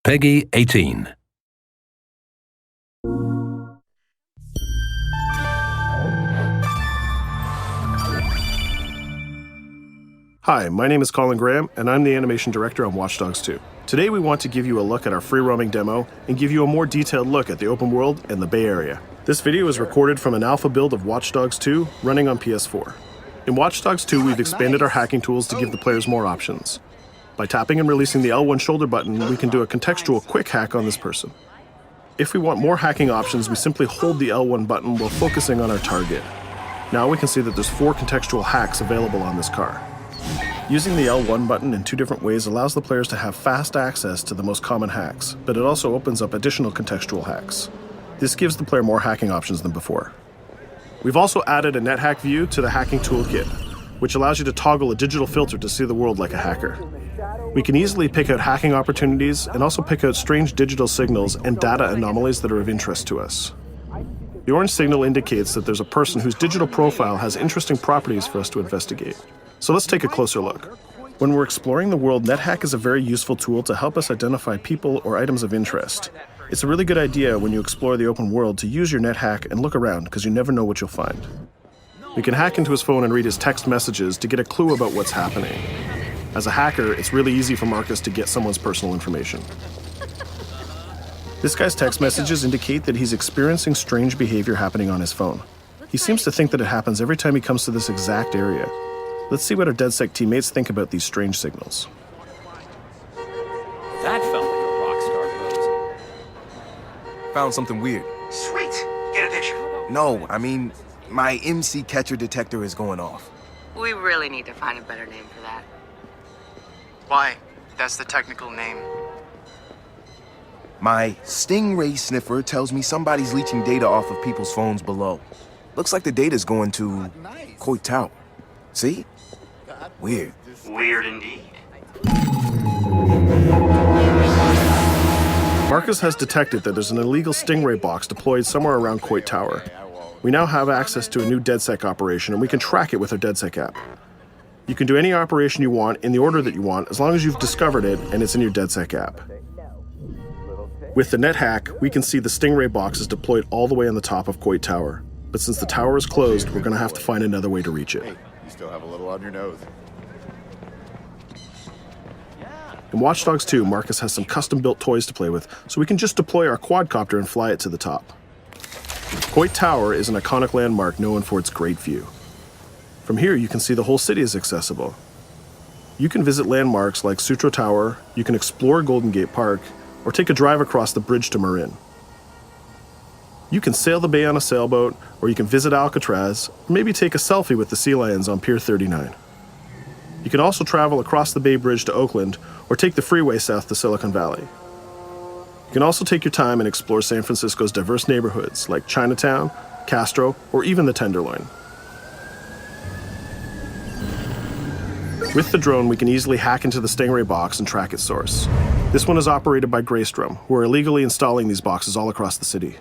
Peggy 18. Hi, my name is Colin Graham, and I'm the animation director on Watch Dogs 2. Today we want to give you a look at our free-roaming demo and give you a more detailed look at the open world and the Bay Area. This video is recorded from an alpha build of Watch Dogs 2 running on PS4. In Watch Dogs 2, we've expanded our hacking tools to give the players more options. By tapping and releasing the L1 shoulder button, we can do a contextual quick hack on this person. If we want more hacking options, we simply hold the L1 button while focusing on our target. Now we can see that there's 4 contextual hacks available on this car. Using the L1 button in 2 different ways allows the players to have fast access to the most common hacks, but it also opens up additional contextual hacks. This gives the player more hacking options than before. We've also added a NetHack view to the hacking toolkit, which allows you to toggle a digital filter to see the world like a hacker. We can easily pick out hacking opportunities and also pick out strange digital signals and data anomalies that are of interest to us. The orange signal indicates that there's a person whose digital profile has interesting properties for us to investigate. So let's take a closer look. When we're exploring the world, NetHack is a very useful tool to help us identify people or items of interest. It's a really good idea when you explore the open world to use your NetHack and look around because you never know what you'll find. We can hack into his phone and read his text messages to get a clue about what's happening. As a hacker, it's really easy for Marcus to get someone's personal information. This guy's text messages indicate that he's experiencing strange behavior happening on his phone. He seems to think that it happens every time he comes to this exact area. Let's see what our DedSec teammates think about these strange signals. That felt like a rock star pose. Found something weird. Sweet. Get a picture. No, I mean, my MC catcher detector is going off. We really need to find a better name for that. Why? That's the technical name. My Stingray sniffer tells me somebody's leeching data off of people's phones below. Looks like the data's going to Coit Tower. See? Weird. Weird indeed. Marcus has detected that there's an illegal Stingray box deployed somewhere around Coit Tower. We now have access to a new DedSec operation, and we can track it with our DedSec app. You can do any operation you want in the order that you want as long as you've discovered it and it's in your DedSec app. With the NetHack, we can see the Stingray box is deployed all the way on the top of Coit Tower. But since the tower is closed, we're going to have to find another way to reach it. You still have a little on your nose. In Watch Dogs 2, Marcus has some custom-built toys to play with, so we can just deploy our quadcopter and fly it to the top. Coit Tower is an iconic landmark known for its great view. From here, you can see the whole city is accessible. You can visit landmarks like Sutro Tower, you can explore Golden Gate Park, or take a drive across the bridge to Marin. You can sail the bay on a sailboat, or you can visit Alcatraz, or maybe take a selfie with the sea lions on Pier 39. You can also travel across the Bay Bridge to Oakland, or take the freeway south to Silicon Valley. You can also take your time and explore San Francisco's diverse neighborhoods like Chinatown, Castro, or even the Tenderloin. With the drone, we can easily hack into the Stingray box and track its source. This one is operated by Greystrom, who are illegally installing these boxes all across the city.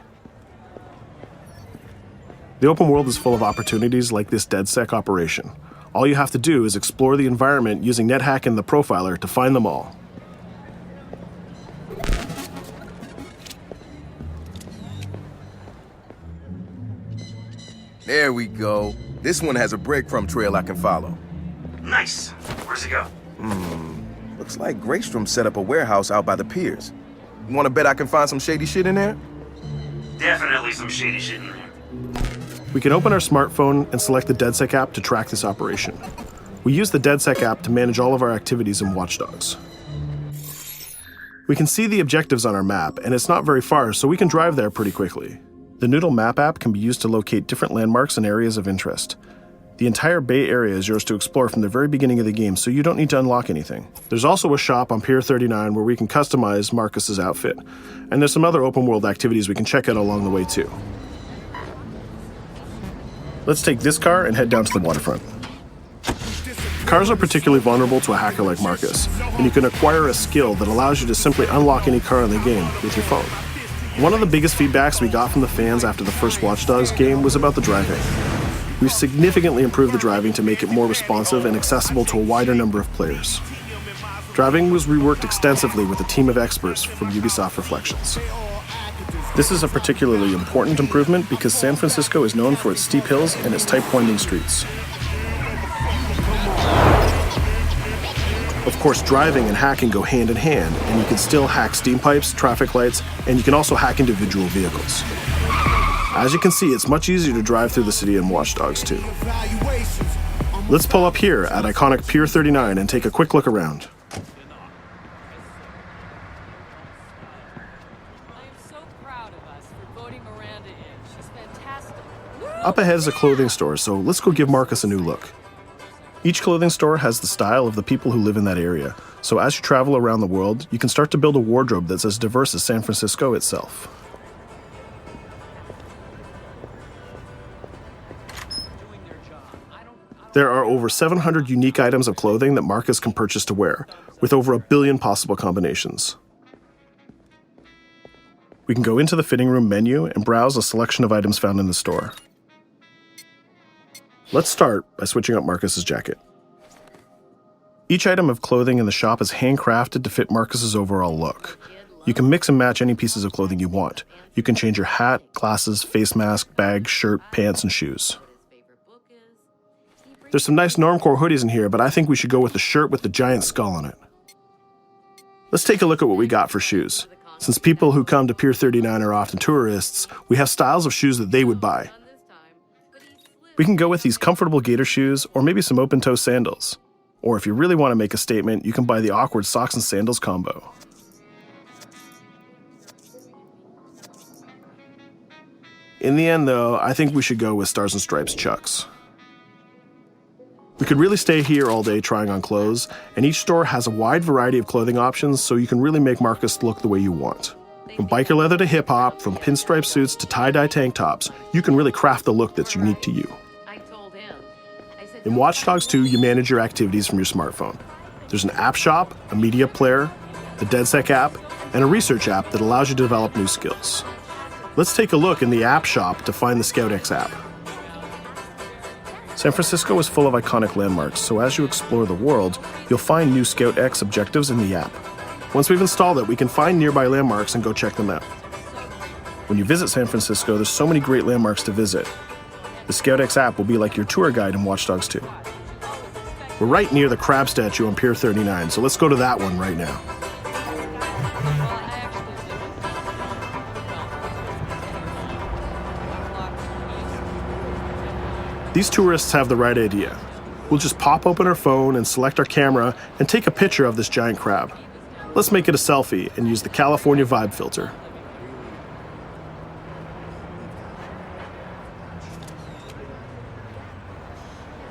The open world is full of opportunities like this DedSec operation. All you have to do is explore the environment using NetHack and the Profiler to find them all. There we go. This one has a breadcrumb trail I can follow. Nice. Where's it go? Looks like Greystrom set up a warehouse out by the piers. You want to bet I can find some shady shit in there? Definitely some shady shit in there. We can open our smartphone and select the DedSec app to track this operation. We use the DedSec app to manage all of our activities in Watch Dogs. We can see the objectives on our map, and it's not very far, so we can drive there pretty quickly. The Noodle Map app can be used to locate different landmarks and areas of interest. The entire Bay Area is yours to explore from the very beginning of the game, so you don't need to unlock anything. There's also a shop on Pier 39 where we can customize Marcus's outfit, and there's some other open world activities we can check out along the way too. Let's take this car and head down to the waterfront. Cars are particularly vulnerable to a hacker like Marcus, and you can acquire a skill that allows you to simply unlock any car in the game with your phone. One of the biggest feedbacks we got from the fans after the first Watch Dogs game was about the driving. We've significantly improved the driving to make it more responsive and accessible to a wider number of players. Driving was reworked extensively with a team of experts from Ubisoft Reflections. This is a particularly important improvement because San Francisco is known for its steep hills and its tight winding streets. Of course, driving and hacking go hand in hand, and you can still hack steam pipes, traffic lights, and you can also hack individual vehicles. As you can see, it's much easier to drive through the city in Watch Dogs 2. Let's pull up here at iconic Pier 39 and take a quick look around. Up ahead is a clothing store, so let's go give Marcus a new look. Each clothing store has the style of the people who live in that area, so as you travel around the world, you can start to build a wardrobe that's as diverse as San Francisco itself. There are over 700 unique items of clothing that Marcus can purchase to wear, with over 1 billion possible combinations. We can go into the fitting room menu and browse a selection of items found in the store. Let's start by switching up Marcus's jacket. Each item of clothing in the shop is handcrafted to fit Marcus's overall look. You can mix and match any pieces of clothing you want. You can change your hat, glasses, face mask, bag, shirt, pants, and shoes. There's some nice Normcore hoodies in here, but I think we should go with the shirt with the giant skull on it. Let's take a look at what we got for shoes. Since people who come to Pier 39 are often tourists, we have styles of shoes that they would buy. We can go with these comfortable gator shoes or maybe some open-toe sandals. Or if you really want to make a statement, you can buy the awkward socks and sandals combo. In the end, though, I think we should go with Stars and Stripes Chucks. We could really stay here all day trying on clothes, and each store has a wide variety of clothing options so you can really make Marcus look the way you want. From biker leather to hip-hop, from pinstripe suits to tie-dye tank tops, you can really craft the look that's unique to you. In Watch Dogs 2, you manage your activities from your smartphone. There's an app shop, a media player, the DedSec app, and a research app that allows you to develop new skills. Let's take a look in the app shop to find the ScoutX app. San Francisco is full of iconic landmarks, so as you explore the world, you'll find new ScoutX objectives in the app. Once we've installed it, we can find nearby landmarks and go check them out. When you visit San Francisco, there's so many great landmarks to visit. The ScoutX app will be like your tour guide in Watch Dogs 2. We're right near the crab statue on Pier 39, so let's go to that one right now. These tourists have the right idea. We'll just pop open our phone and select our camera and take a picture of this giant crab. Let's make it a selfie and use the California Vibe filter.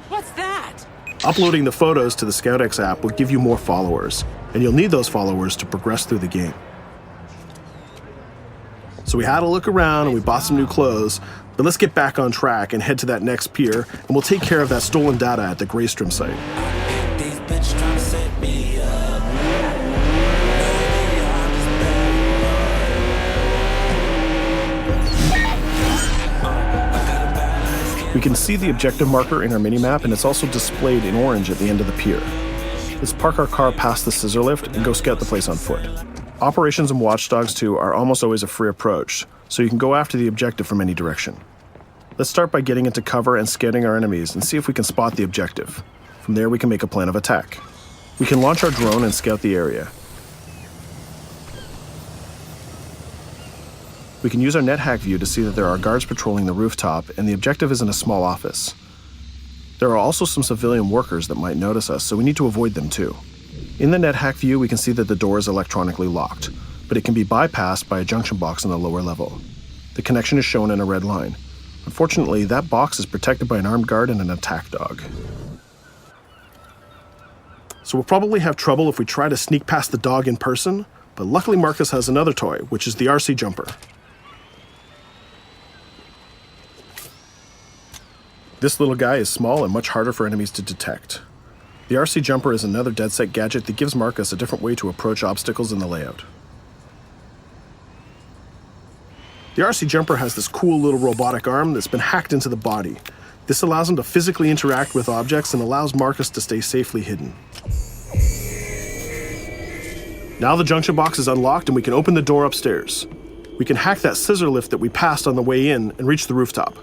What's that? Uploading the photos to the ScoutX app will give you more followers, and you'll need those followers to progress through the game. So we had a look around and we bought some new clothes, but let's get back on track and head to that next pier, and we'll take care of that stolen data at the Greystrom site. We can see the objective marker in our minimap, and it's also displayed in orange at the end of the pier. Let's park our car past the scissor lift and go scout the place on foot. Operations in Watch Dogs 2 are almost always a free approach, so you can go after the objective from any direction. Let's start by getting into cover and scouting our enemies and see if we can spot the objective. From there, we can make a plan of attack. We can launch our drone and scout the area. We can use our NetHack view to see that there are guards patrolling the rooftop, and the objective is in a small office. There are also some civilian workers that might notice us, so we need to avoid them too. In the NetHack view, we can see that the door is electronically locked, but it can be bypassed by a junction box on the lower level. The connection is shown in a red line. Unfortunately, that box is protected by an armed guard and an attack dog. So we'll probably have trouble if we try to sneak past the dog in person, but luckily Marcus has another toy, which is the RC Jumper. This little guy is small and much harder for enemies to detect. The RC Jumper is another DedSec gadget that gives Marcus a different way to approach obstacles in the layout. The RC Jumper has this cool little robotic arm that's been hacked into the body. This allows him to physically interact with objects and allows Marcus to stay safely hidden. Now the junction box is unlocked and we can open the door upstairs. We can hack that scissor lift that we passed on the way in and reach the rooftop.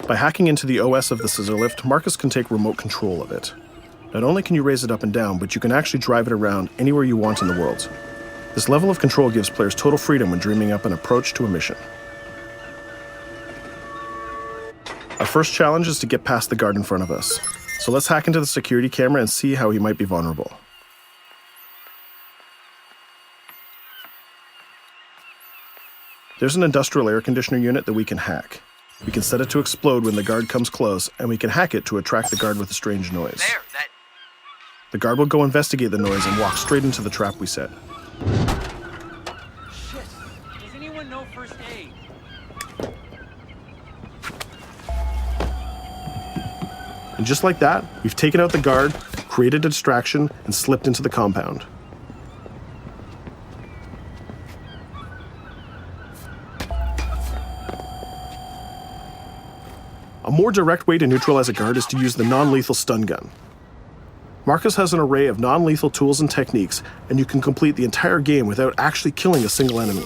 By hacking into the OS of the scissor lift, Marcus can take remote control of it. Not only can you raise it up and down, but you can actually drive it around anywhere you want in the world. This level of control gives players total freedom when dreaming up an approach to a mission. Our first challenge is to get past the guard in front of us. So let's hack into the security camera and see how he might be vulnerable. There's an industrial air conditioner unit that we can hack. We can set it to explode when the guard comes close, and we can hack it to attract the guard with a strange noise. The guard will go investigate the noise and walk straight into the trap we set. Shit. Does anyone know first aid? And just like that, we've taken out the guard, created a distraction, and slipped into the compound. A more direct way to neutralize a guard is to use the non-lethal stun gun. Marcus has an array of non-lethal tools and techniques, and you can complete the entire game without actually killing a single enemy.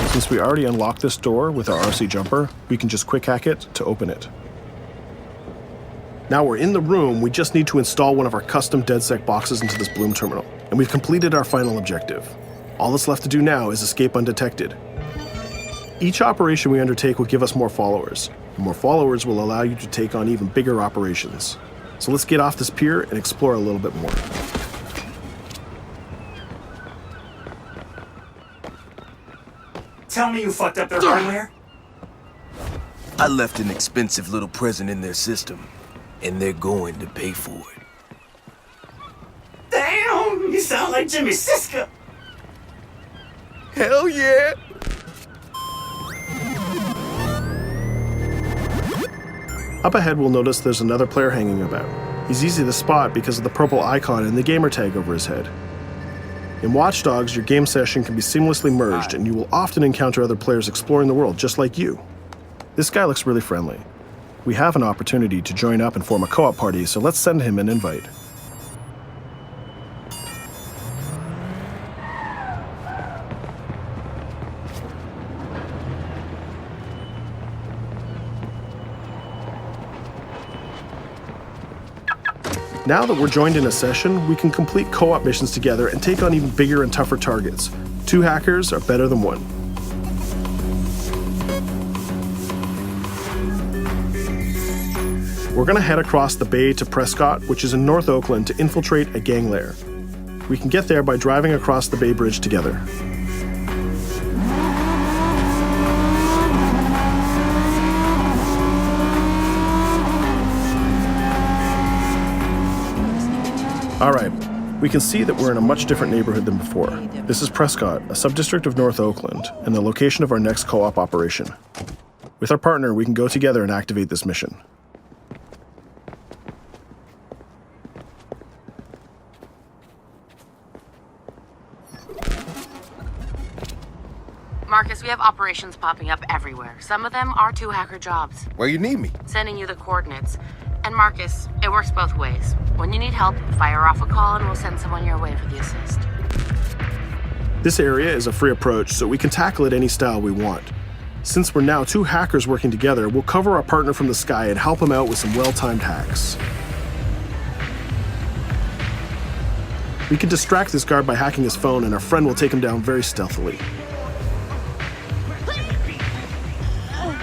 Since we already unlocked this door with our RC jumper, we can just quick hack it to open it. Now we're in the room, we just need to install one of our custom DedSec boxes into this Bloom terminal, and we've completed our final objective. All that's left to do now is escape undetected. Each operation we undertake will give us more followers. And more followers will allow you to take on even bigger operations. So let's get off this pier and explore a little bit more. Tell me you fucked up their hardware? I left an expensive little present in their system, and they're going to pay for it. Damn, you sound like Jimmy Siska. Hell yeah! Up ahead, we'll notice there's another player hanging about. He's easy to spot because of the purple icon and the gamer tag over his head. In Watch Dogs, your game session can be seamlessly merged, and you will often encounter other players exploring the world just like you. This guy looks really friendly. We have an opportunity to join up and form a co-op party, so let's send him an invite. Now that we're joined in a session, we can complete co-op missions together and take on even bigger and tougher targets. 2 hackers are better than 1. We're going to head across the bay to Prescott, which is in North Oakland, to infiltrate a gang lair. We can get there by driving across the Bay Bridge together. All right, we can see that we're in a much different neighborhood than before. This is Prescott, a subdistrict of North Oakland, and the location of our next co-op operation. With our partner, we can go together and activate this mission. Marcus, we have operations popping up everywhere. Some of them are 2 hacker jobs. Where you need me? Sending you the coordinates. And Marcus, it works both ways. When you need help, fire off a call and we'll send someone your way for the assist. This area is a free approach, so we can tackle it any style we want. Since we're now 2 hackers working together, we'll cover our partner from the sky and help him out with some well-timed hacks. We can distract this guard by hacking his phone, and our friend will take him down very stealthily.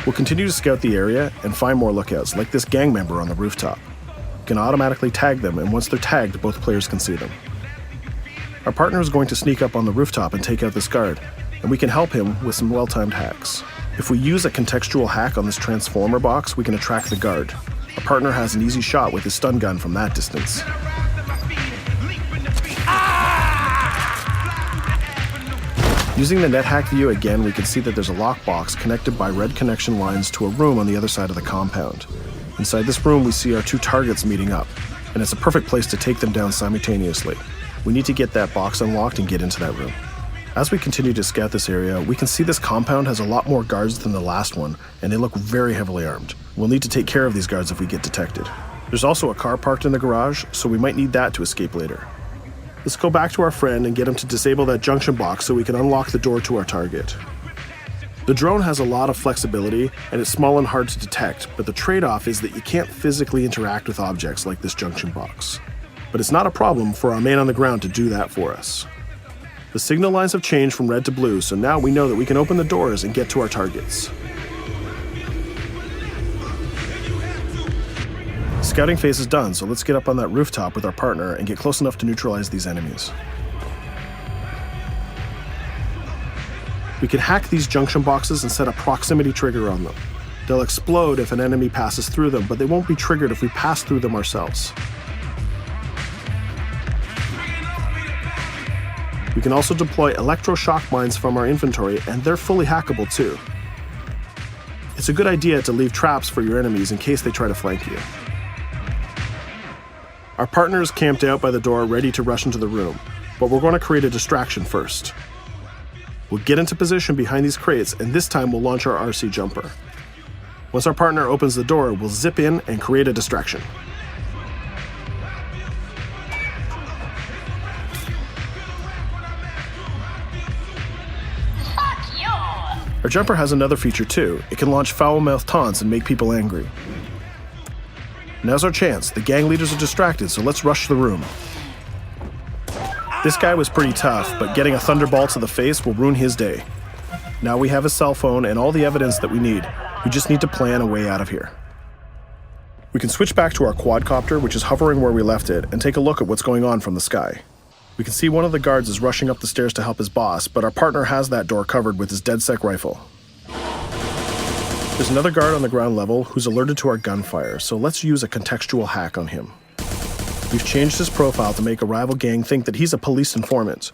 We'll continue to scout the area and find more lookouts, like this gang member on the rooftop. We can automatically tag them, and once they're tagged, both players can see them. Our partner is going to sneak up on the rooftop and take out this guard, and we can help him with some well-timed hacks. If we use a contextual hack on this transformer box, we can attract the guard. Our partner has an easy shot with his stun gun from that distance. Using the NetHack view again, we can see that there's a lockbox connected by red connection lines to a room on the other side of the compound. Inside this room, we see our 2 targets meeting up, and it's a perfect place to take them down simultaneously. We need to get that box unlocked and get into that room. As we continue to scout this area, we can see this compound has a lot more guards than the last one, and they look very heavily armed. We'll need to take care of these guards if we get detected. There's also a car parked in the garage, so we might need that to escape later. Let's go back to our friend and get him to disable that junction box so we can unlock the door to our target. The drone has a lot of flexibility and it's small and hard to detect, but the trade-off is that you can't physically interact with objects like this junction box. But it's not a problem for our man on the ground to do that for us. The signal lines have changed from red to blue, so now we know that we can open the doors and get to our targets. Scouting phase is done, so let's get up on that rooftop with our partner and get close enough to neutralize these enemies. We can hack these junction boxes and set a proximity trigger on them. They'll explode if an enemy passes through them, but they won't be triggered if we pass through them ourselves. We can also deploy electroshock mines from our inventory, and they're fully hackable too. It's a good idea to leave traps for your enemies in case they try to flank you. Our partner is camped out by the door ready to rush into the room, but we're going to create a distraction first. We'll get into position behind these crates, and this time we'll launch our RC jumper. Once our partner opens the door, we'll zip in and create a distraction. Our jumper has another feature too. It can launch foul-mouthed taunts and make people angry. Now's our chance. The gang leaders are distracted, so let's rush the room. This guy was pretty tough, but getting a thunderbolt to the face will ruin his day. Now we have his cell phone and all the evidence that we need. We just need to plan a way out of here. We can switch back to our quadcopter, which is hovering where we left it, and take a look at what's going on from the sky. We can see one of the guards is rushing up the stairs to help his boss, but our partner has that door covered with his DedSec rifle. There's another guard on the ground level who's alerted to our gunfire, so let's use a contextual hack on him. We've changed his profile to make a rival gang think that he's a police informant.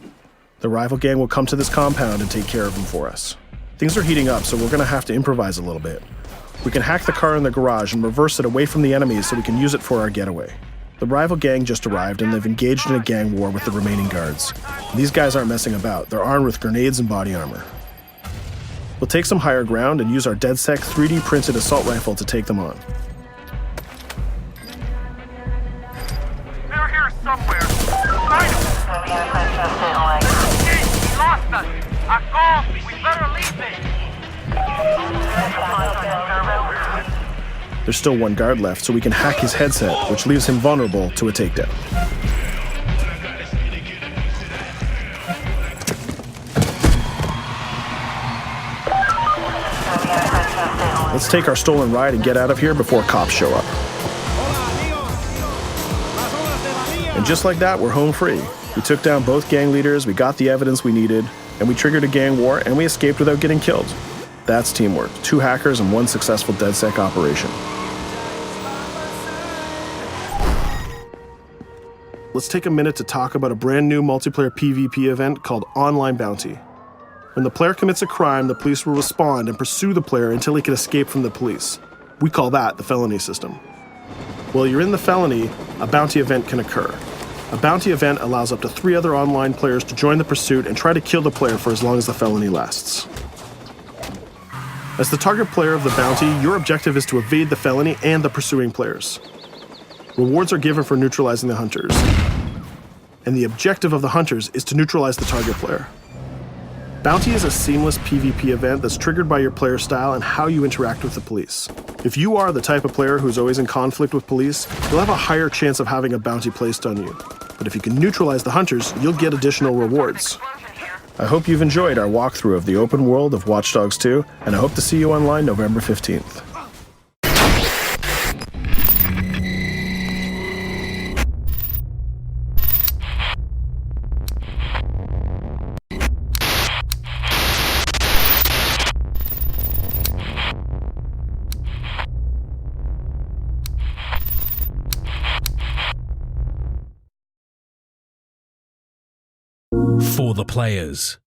The rival gang will come to this compound and take care of him for us. Things are heating up, so we're going to have to improvise a little bit. We can hack the car in the garage and reverse it away from the enemies so we can use it for our getaway. The rival gang just arrived and they've engaged in a gang war with the remaining guards. These guys aren't messing about, they're armed with grenades and body armor. We'll take some higher ground and use our DedSec 3D printed assault rifle to take them on. They're here somewhere. Find them. He lost us. A call. We better leave it. There's still one guard left, so we can hack his headset, which leaves him vulnerable to a takedown. Let's take our stolen ride and get out of here before cops show up. And just like that, we're home free. We took down both gang leaders, we got the evidence we needed, and we triggered a gang war, and we escaped without getting killed. That's teamwork. 2 hackers and 1 successful DedSec operation. Let's take a minute to talk about a brand new multiplayer PvP event called Online Bounty. When the player commits a crime, the police will respond and pursue the player until he can escape from the police. We call that the felony system. While you're in the felony, a bounty event can occur. A bounty event allows up to 3 other online players to join the pursuit and try to kill the player for as long as the felony lasts. As the target player of the bounty, your objective is to evade the felony and the pursuing players. Rewards are given for neutralizing the hunters. And the objective of the hunters is to neutralize the target player. Bounty is a seamless PvP event that's triggered by your player style and how you interact with the police. If you are the type of player who's always in conflict with police, you'll have a higher chance of having a bounty placed on you. But if you can neutralize the hunters, you'll get additional rewards. I hope you've enjoyed our walkthrough of the open world of Watch Dogs 2, and I hope to see you online November 15th. For the players.